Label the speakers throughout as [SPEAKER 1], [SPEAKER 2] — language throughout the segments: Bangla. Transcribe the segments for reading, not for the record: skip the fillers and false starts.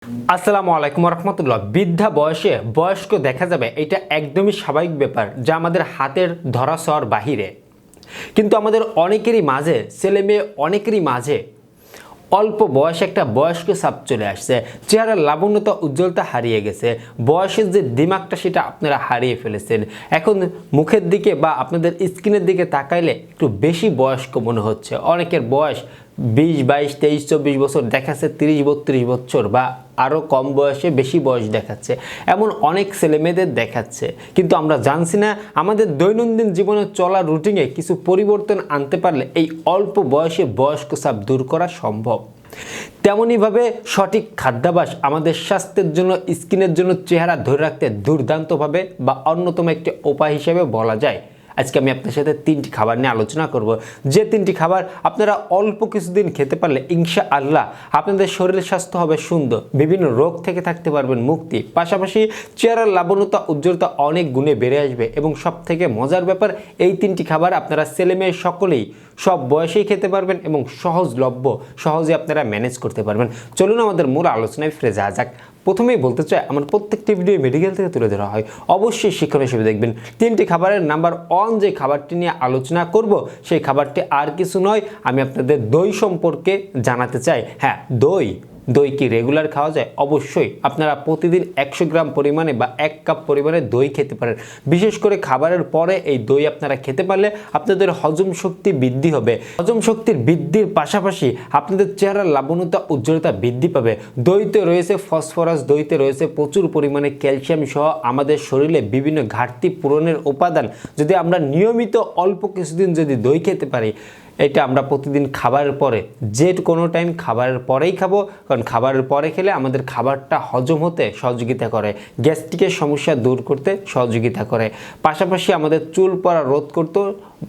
[SPEAKER 1] আসসালামু আলাইকুম রহমতুল্লাহ। বৃদ্ধা বয়সে বয়স্ক দেখা যাবে, এটা একদমই স্বাভাবিক ব্যাপার, যা আমাদের হাতের ধরা ছোঁয়ার বাহিরে। কিন্তু আমাদের অনেকেরই মাঝে, ছেলে মেয়ে অনেকেরই মাঝে অল্প বয়সে একটা বয়স্ক ছাপ চলে আসছে। চেহারার লাবণ্যতা, উজ্জ্বলতা হারিয়ে গেছে। বয়সের যে দিমাগটা, সেটা আপনারা হারিয়ে ফেলেছেন। এখন মুখের দিকে বা আপনাদের স্কিনের দিকে তাকাইলে একটু বেশি বয়স্ক মনে হচ্ছে। অনেকের বয়স 20, 22, 23, 24 বছর দেখাচ্ছে, 30, 32 বছর বা আরও কম বয়সে বেশি বয়স দেখাচ্ছে। এমন অনেক ছেলেমেয়েদের দেখাচ্ছে। কিন্তু আমরা জানছি না, আমাদের দৈনন্দিন জীবনে চলা রুটিনে কিছু পরিবর্তন আনতে পারলে এই অল্প বয়সে বয়স্ক ছাপ দূর করা সম্ভব। তেমনইভাবে সঠিক খাদ্যাভ্যাস আমাদের স্বাস্থ্যের জন্য, স্কিনের জন্য, চেহারা ধরে রাখতে দুর্দান্তভাবে বা অন্যতম একটি উপায় হিসেবে বলা যায়। আজকে আমি আপনার সাথে 3টি খাবার নিয়ে আলোচনা করব, যে 3টি খাবার আপনারা অল্প কিছুদিন খেতে পারলে ইনশাআল্লাহ আপনাদের শরীরের স্বাস্থ্য হবে সুন্দর, বিভিন্ন রোগ থেকে থাকতে পারবেন মুক্তি, পাশাপাশি চেহারার লাবণ্যতা, উজ্জ্বলতা অনেক গুণে বেড়ে আসবে। এবং সবথেকে মজার ব্যাপার, এই 3টি খাবার আপনারা ছেলে মেয়ে সকলেই সব বয়সেই খেতে পারবেন এবং সহজলভ্য, সহজে আপনারা ম্যানেজ করতে পারবেন। চলুন আমাদের মূল আলোচনায় ফিরে যাওয়া যাক। প্রথমেই বলতে চাই, আমার প্রত্যেকটি ভিডিও মেডিকেল থেকে তুলে ধরা হয়, অবশ্যই শিক্ষণ হিসেবে দেখবেন। 3টি খাবারের নাম্বার 1 যে খাবারটি নিয়ে আলোচনা করব, সেই খাবারটি আর কিছু নয়, আমি আপনাদের দই সম্পর্কে জানাতে চাই। হ্যাঁ, দই কি রেগুলার খাওয়া যায়? অবশ্যই। আপনারা প্রতিদিন 100 গ্রাম পরিমাণে বা 1 কাপ পরিমাণে দই খেতে পারেন। বিশেষ করে খাবারের পরে এই দই আপনারা খেতে পারলে আপনাদের হজম শক্তি বৃদ্ধি হবে। হজম শক্তির বৃদ্ধির পাশাপাশি আপনাদের চেহারার লাবণ্যতা, উজ্জ্বলতা বৃদ্ধি পাবে। দইতে রয়েছে ফসফরাস, দইতে রয়েছে প্রচুর পরিমাণে ক্যালসিয়াম সহ আমাদের শরীরে বিভিন্ন ঘাটতি পূরণের উপাদান। যদি আমরা নিয়মিত অল্প কিছুদিন যদি দই খেতে পারি, এটা আমরা প্রতিদিন খাবারের পরে, যে কোনো টাইম খাবারের পরেই খাবো, কারণ খাবারের পরে খেলে আমাদের খাবারটা হজম হতে সহযোগিতা করে, গ্যাস্ট্রিকের সমস্যা দূর করতে সহযোগিতা করে, পাশাপাশি আমাদের চুল পড়া রোধ করতেও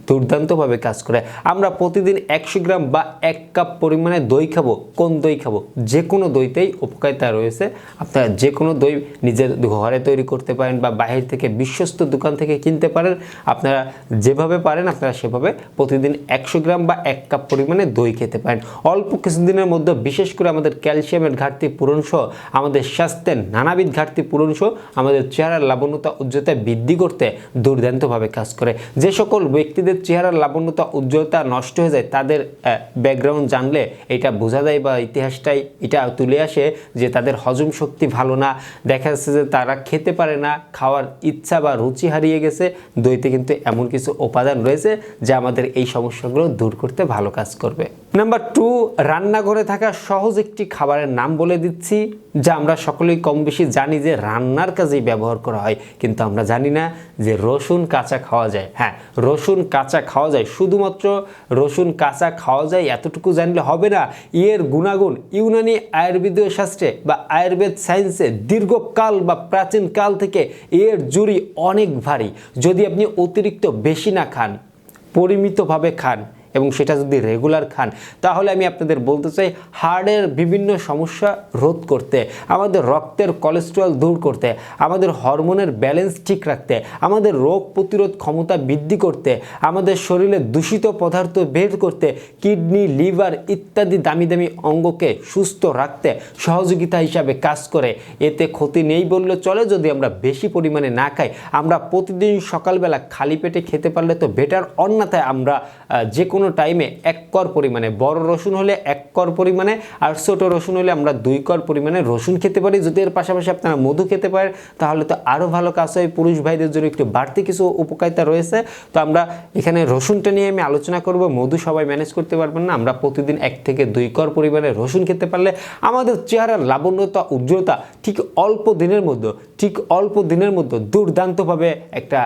[SPEAKER 1] দুর্দান্তভাবে কাজ করে। আমরা প্রতিদিন 100 গ্রাম বা 1 কাপ পরিমাণে দই খাবো। কোন দই খাবো? যে কোনো দইতেই উপকারিতা রয়েছে। আপনারা যে কোনো দই নিজের ঘরে তৈরি করতে পারেন বা বাইরে থেকে বিশ্বস্ত দোকান থেকে কিনতে পারেন। আপনারা যেভাবে পারেন আপনারা সেভাবে প্রতিদিন 100 গ্রাম বা 1 কাপ পরিমাণে দই খেতে পারেন। অল্প কিছুদিনের মধ্যে বিশেষ করে আমাদের ক্যালসিয়ামের ঘাটতি পূরণ সহ, আমাদের স্বাস্থ্যের নানাবিধ ঘাটতি পূরণ সহ, আমাদের চেহারার লাবণ্যতা, উজ্জ্বলতা বৃদ্ধি করতে দুর্দান্তভাবে কাজ করে। যে সকল ব্যক্তিদের চেহারার লাবণ্যতা, উজ্জ্বলতা নষ্ট হয়ে যায়, তাদের ব্যাকগ্রাউন্ড জানলে এটা বোঝা যায় বা ইতিহাসটাই এটা তুলে আসে যে তাদের হজম শক্তি ভালো না, দেখা যাচ্ছে যে তারা খেতে পারে না, খাওয়ার ইচ্ছা বা রুচি হারিয়ে গেছে। দইতে কিন্তু এমন কিছু উপাদান রয়েছে যা আমাদের এই সমস্যাগুলো দূর করতে ভালো কাজ করবে। নাম্বার 2, রান্নাঘরে থাকা সহজ একটি খাবারের নাম বলে দিচ্ছি, যা আমরা সকলেই কম বেশি জানি যে রান্নার কাজেই ব্যবহার করা হয়, কিন্তু আমরা জানি না যে রসুন কাঁচা খাওয়া যায়। হ্যাঁ, রসুন কাঁচা খাওয়া যায়। শুধুমাত্র রসুন কাঁচা খাওয়া যায় এতটুকু জানলে হবে না, এর গুণাগুণ ইউনানি আয়ুর্বেদীয় শাস্ত্রে বা আয়ুর্বেদ সায়েন্সে দীর্ঘকাল বা প্রাচীন কাল থেকে এর জুড়ি অনেক ভারী। যদি আপনি অতিরিক্ত বেশি না খান, পরিমিতভাবে খান এবং সেটা যদি রেগুলার খান, তাহলে আমি আপনাদের বলতে চাই, হার্টের বিভিন্ন সমস্যা রোধ করতে, আমাদের রক্তের কোলেস্টেরল দূর করতে, আমাদের হরমোনের ব্যালেন্স ঠিক রাখতে, আমাদের রোগ প্রতিরোধ ক্ষমতা বৃদ্ধি করতে, আমাদের শরীরে দূষিত পদার্থ বের করতে, কিডনি, লিভার ইত্যাদি দামি দামি অঙ্গকে সুস্থ রাখতে সহযোগিতা হিসাবে কাজ করে। এতে ক্ষতি নেই বললে চলে যদি আমরা বেশি পরিমাণে না খাই। আমরা প্রতিদিন সকালবেলা খালি পেটে খেতে পারলে তো বেটার, অন্যথায় আমরা যে কোনো টাইমে 1 কর পরিমাণে, বড় রসুন হলে 1 কর পরিমাণে, আর ছোট রসুন হলে আমরা 2 কর পরিমাণে রসুন খেতে পারি। যদি এর পাশাপাশি আপনারা মধু খেতে পারেন তাহলে তো আরও ভালো কাজ হয়। পুরুষ ভাইদের জন্য একটু বাড়তি কিছু উপকারিতা রয়েছে। তো আমরা এখানে রসুনটা নিয়ে আমি আলোচনা করব। মধু সবাই ম্যানেজ করতে পারবেন না। আমরা প্রতিদিন 1 থেকে 2 কর পরিমাণে রসুন খেতে পারলে আমাদের চেহারার লাবণ্যতা, উজ্জ্বলতা ঠিক অল্প দিনের মধ্যে দুর্দান্তভাবে একটা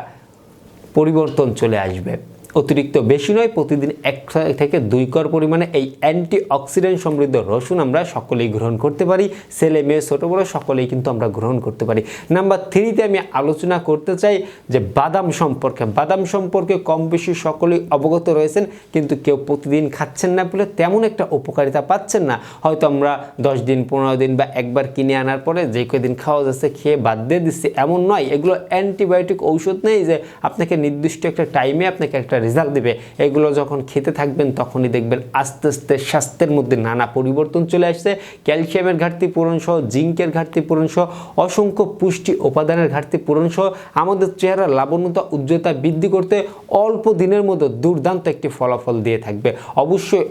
[SPEAKER 1] পরিবর্তন চলে আসবে। অতিরিক্ত বেশি নয়, প্রতিদিন 1 থেকে 2 কর পরিমাণে এই অ্যান্টি অক্সিডেন্ট সমৃদ্ধ রসুন আমরা সকলেই গ্রহণ করতে পারি। ছেলে মেয়ে ছোট বড় সকলেই কিন্তু আমরা গ্রহণ করতে পারি। নাম্বার 3তে আমি আলোচনা করতে চাই যে বাদাম সম্পর্কে কম বেশি সকলেই অবগত রয়েছেন, কিন্তু কেউ প্রতিদিন খাচ্ছেন না বলে তেমন একটা উপকারিতা পাচ্ছেন না। হয়তো আমরা 10 দিন 15 দিন বা একবার কিনে আনার পরে যে কদিন খাওয়া যাচ্ছে খেয়ে বাদ দিয়ে দিচ্ছি, এমন নয়। এগুলো অ্যান্টিবায়োটিক ঔষধ নেই যে আপনাকে নির্দিষ্ট একটা টাইমে আপনাকে একটা রেজাল্ট দেবে। এগুলো যখন খেতে থাকবেন তখনই দেখবেন আস্তে আস্তে স্বাস্থ্যের মধ্যে নানা পরিবর্তন চলে আসছে। ক্যালসিয়ামের ঘাটতি পূরণ সহ, জিঙ্কের ঘাটতি পূরণ সহ, অসংখ্য পুষ্টি উপাদানের ঘাটতি পূরণ সহ আমাদের চেহারার লাবণ্যতা, উজ্জ্বলতা বৃদ্ধি করতে অল্প দিনের মধ্যে দুর্দান্ত একটি ফলাফল দিয়ে থাকবে।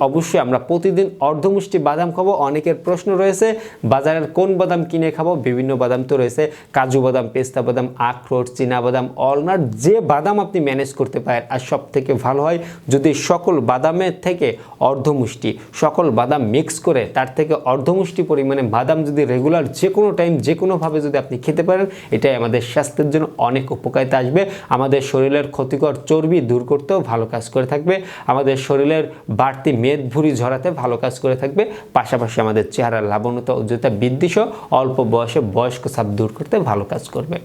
[SPEAKER 1] অবশ্যই আমরা প্রতিদিন অর্ধমুষ্টি বাদাম খাবো। অনেকের প্রশ্ন রয়েছে বাজারের কোন বাদাম কিনে খাবো। বিভিন্ন বাদাম তো রয়েছে, কাজু বাদাম, পেস্তা বাদাম, আখরোট, চীনা বাদাম, অলনাট, যে বাদাম আপনি ম্যানেজ করতে পারেন। আর সব থেকে ভালো হয় যদি সকল বাদামের থেকে অর্ধমুষ্টি, সকল বাদাম মিক্স করে তার থেকে অর্ধমুষ্টি পরিমাণে বাদাম যদি রেগুলার যে কোনো টাইম যে কোনোভাবে যদি আপনি খেতে পারেন, এটাই আমাদের স্বাস্থ্যের জন্য অনেক উপকারিতা আসবে। আমাদের শরীরের ক্ষতিকর চর্বি দূর করতেও ভালো কাজ করে থাকবে, আমাদের শরীরের বাড়তি মেদ ভুঁড়ি ঝরাতে ভালো কাজ করে থাকবে, পাশাপাশি আমাদের চেহারার লাবণ্যতা, উজ্জ্বলতা বৃদ্ধি সহ অল্প বয়সে বয়স্ক ছাপ দূর করতে ভালো কাজ করবে।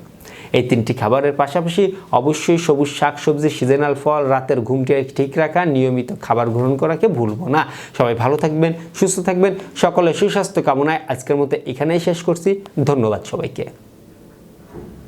[SPEAKER 1] এই তিনটি খাবারের পাশাপাশি অবশ্যই সবুজ শাকসবজি, সিজনাল ফল, রাতের ঘুমকে ঠিক রাখা, নিয়মিত খাবার গ্রহণ করাকে ভুলবো না। সবাই ভালো থাকবেন, সুস্থ থাকবেন, সকলের সুস্বাস্থ্য কামনায় আজকের মতো এখানেই শেষ করছি। ধন্যবাদ সবাইকে।